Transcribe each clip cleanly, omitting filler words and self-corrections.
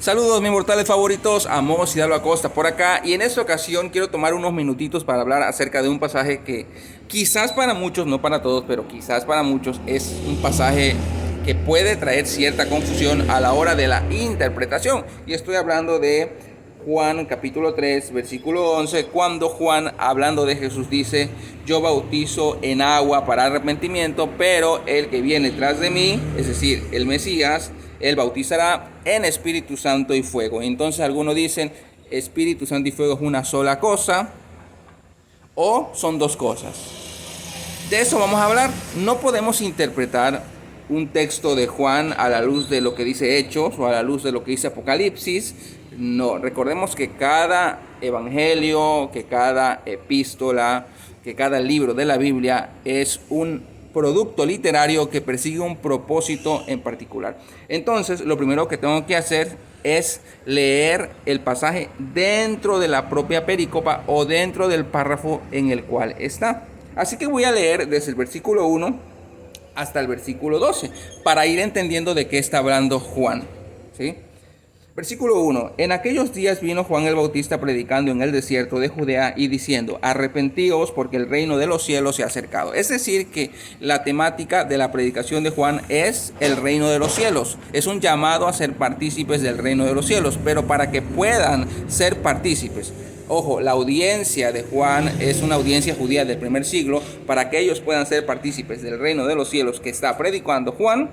Saludos mis mortales favoritos, Amos Hidalgo Acosta por acá, y en esta ocasión quiero tomar unos minutitos para hablar acerca de un pasaje que quizás para muchos, no para todos, pero quizás para muchos es un pasaje que puede traer cierta confusión a la hora de la interpretación. Y estoy hablando de Juan capítulo 3 versículo 11, cuando Juan, hablando de Jesús, dice: yo bautizo en agua para arrepentimiento, pero el que viene tras de mí, es decir, el Mesías, él bautizará en Espíritu Santo y fuego. Entonces algunos dicen: Espíritu Santo y fuego es una sola cosa, o son dos cosas. De eso vamos a hablar. No podemos interpretar un texto de Juan a la luz de lo que dice Hechos o a la luz de lo que dice Apocalipsis. No, recordemos que cada evangelio, que cada epístola, que cada libro de la Biblia es un producto literario que persigue un propósito en particular. Entonces, lo primero que tengo que hacer es leer el pasaje dentro de la propia pericopa o dentro del párrafo en el cual está. Así que voy a leer desde el versículo 1 hasta el versículo 12 para ir entendiendo de qué está hablando Juan, ¿sí? Versículo 1. En aquellos días vino Juan el Bautista predicando en el desierto de Judea y diciendo: arrepentíos porque el reino de los cielos se ha acercado. Es decir, que la temática de la predicación de Juan es el reino de los cielos. Es un llamado a ser partícipes del reino de los cielos, pero para que puedan ser partícipes. Ojo, la audiencia de Juan es una audiencia judía del primer siglo. Para que ellos puedan ser partícipes del reino de los cielos que está predicando Juan,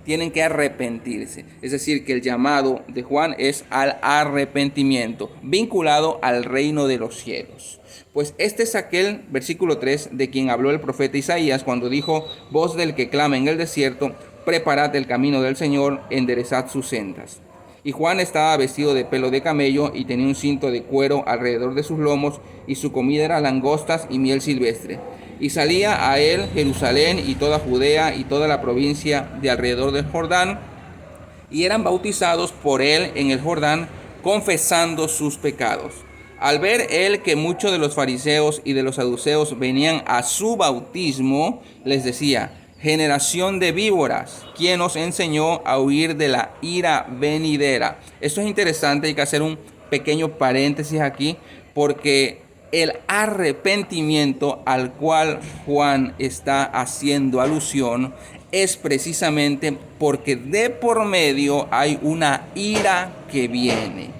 tienen que arrepentirse. Es decir, que el llamado de Juan es al arrepentimiento, vinculado al reino de los cielos. Pues este es aquel versículo 3 de quien habló el profeta Isaías cuando dijo: voz del que clama en el desierto, preparad el camino del Señor, enderezad sus sendas. Y Juan estaba vestido de pelo de camello y tenía un cinto de cuero alrededor de sus lomos, y su comida era langostas y miel silvestre. Y salía a él Jerusalén y toda Judea y toda la provincia de alrededor del Jordán, y eran bautizados por él en el Jordán, confesando sus pecados. Al ver él que muchos de los fariseos y de los saduceos venían a su bautismo, les decía: generación de víboras, ¿quién os enseñó a huir de la ira venidera? Esto es interesante, hay que hacer un pequeño paréntesis aquí, porque el arrepentimiento al cual Juan está haciendo alusión es precisamente porque de por medio hay una ira que viene,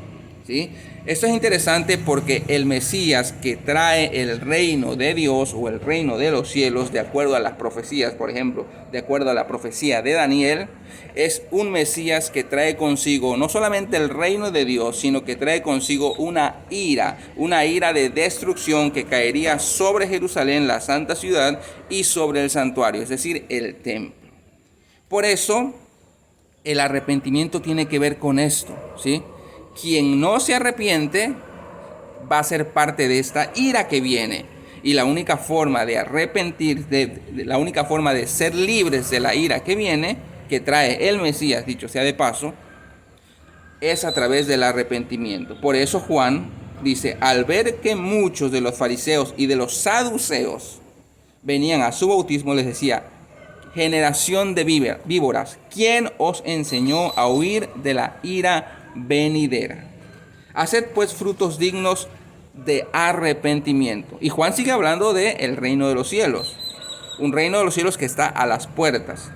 ¿sí? Esto es interesante porque el Mesías que trae el reino de Dios o el reino de los cielos, de acuerdo a las profecías, por ejemplo, de acuerdo a la profecía de Daniel, es un Mesías que trae consigo no solamente el reino de Dios, sino que trae consigo una ira de destrucción que caería sobre Jerusalén, la santa ciudad, y sobre el santuario, es decir, el templo. Por eso, el arrepentimiento tiene que ver con esto, ¿sí? Quien no se arrepiente va a ser parte de esta ira que viene. Y la única forma de arrepentir, la única forma de ser libres de la ira que viene, que trae el Mesías, dicho sea de paso, es a través del arrepentimiento. Por eso Juan dice: al ver que muchos de los fariseos y de los saduceos venían a su bautismo, les decía: generación de víboras, ¿quién os enseñó a huir de la ira venidera? Haced pues frutos dignos de arrepentimiento. Y Juan sigue hablando de el reino de los cielos, un reino de los cielos que está a las puertas.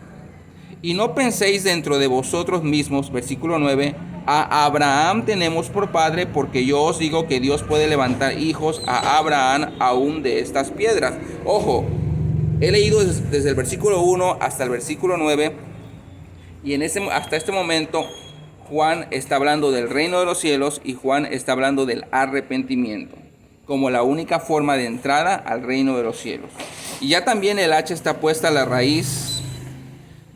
Y no penséis dentro de vosotros mismos, versículo 9, a Abraham tenemos por padre, porque yo os digo que Dios puede levantar hijos a Abraham aún de estas piedras. Ojo, he leído desde el versículo 1 hasta el versículo 9, y hasta este momento Juan está hablando del reino de los cielos y Juan está hablando del arrepentimiento como la única forma de entrada al reino de los cielos. Y ya también el hacha está puesta a la raíz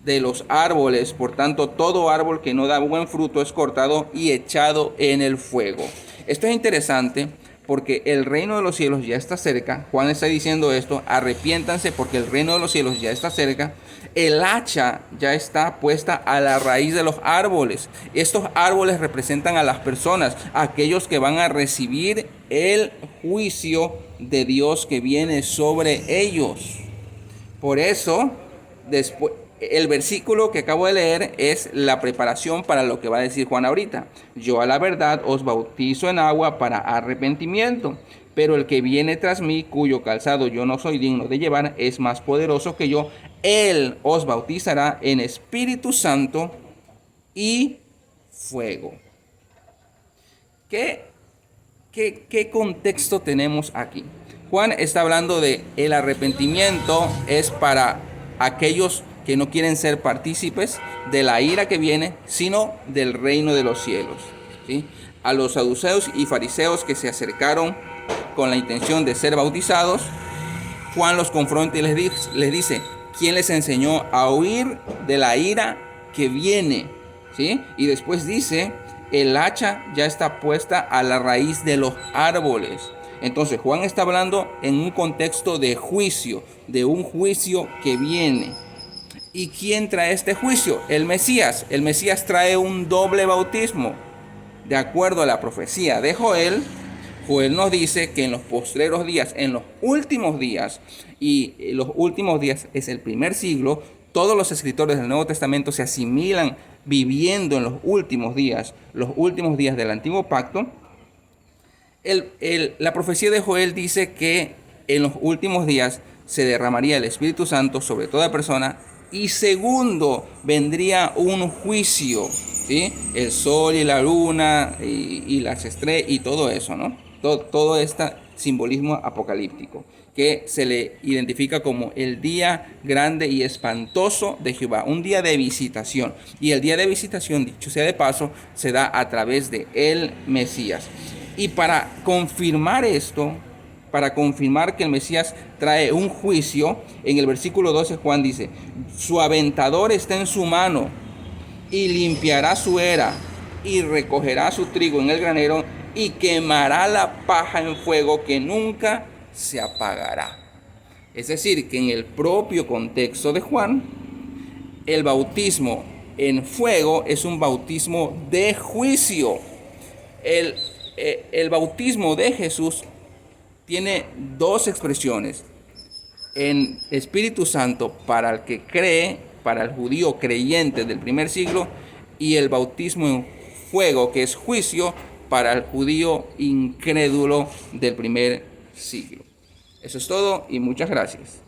de los árboles, por tanto todo árbol que no da buen fruto es cortado y echado en el fuego. Esto es interesante porque el reino de los cielos ya está cerca. Juan está diciendo esto: arrepiéntanse porque el reino de los cielos ya está cerca. El hacha ya está puesta a la raíz de los árboles. Estos árboles representan a las personas, aquellos que van a recibir el juicio de Dios que viene sobre ellos. Por eso, después, el versículo que acabo de leer es la preparación para lo que va a decir Juan ahorita. Yo a la verdad os bautizo en agua para arrepentimiento, pero el que viene tras mí, cuyo calzado yo no soy digno de llevar, es más poderoso que yo. Él os bautizará en Espíritu Santo y fuego. ¿Qué contexto tenemos aquí? Juan está hablando de el arrepentimiento es para aquellos que no quieren ser partícipes de la ira que viene, sino del reino de los cielos, ¿sí? A los saduceos y fariseos que se acercaron con la intención de ser bautizados, Juan los confronta y les dice, ¿quién les enseñó a huir de la ira que viene? ¿Sí? Y después dice, el hacha ya está puesta a la raíz de los árboles. Entonces Juan está hablando en un contexto de juicio, de un juicio que viene. ¿Y quién trae este juicio? El Mesías. El Mesías trae un doble bautismo. De acuerdo a la profecía de Joel, Joel nos dice que en los postreros días, en los últimos días, y los últimos días es el primer siglo, todos los escritores del Nuevo Testamento se asimilan viviendo en los últimos días del Antiguo Pacto. La profecía de Joel dice que en los últimos días se derramaría el Espíritu Santo sobre toda persona. Y segundo, vendría un juicio, ¿sí? El sol y la luna y las estrellas y todo eso, ¿no? Todo este simbolismo apocalíptico que se le identifica como el día grande y espantoso de Jehová, un día de visitación. Y el día de visitación, dicho sea de paso, se da a través de el Mesías. Y para confirmar esto, para confirmar que el Mesías trae un juicio, en el versículo 12 Juan dice, su aventador está en su mano y limpiará su era y recogerá su trigo en el granero y quemará la paja en fuego que nunca se apagará. Es decir, que en el propio contexto de Juan, el bautismo en fuego es un bautismo de juicio. El bautismo de Jesús tiene dos expresiones. En Espíritu Santo para el que cree, para el judío creyente del primer siglo, y el bautismo en fuego, que es juicio, para el judío incrédulo del primer siglo. Eso es todo y muchas gracias.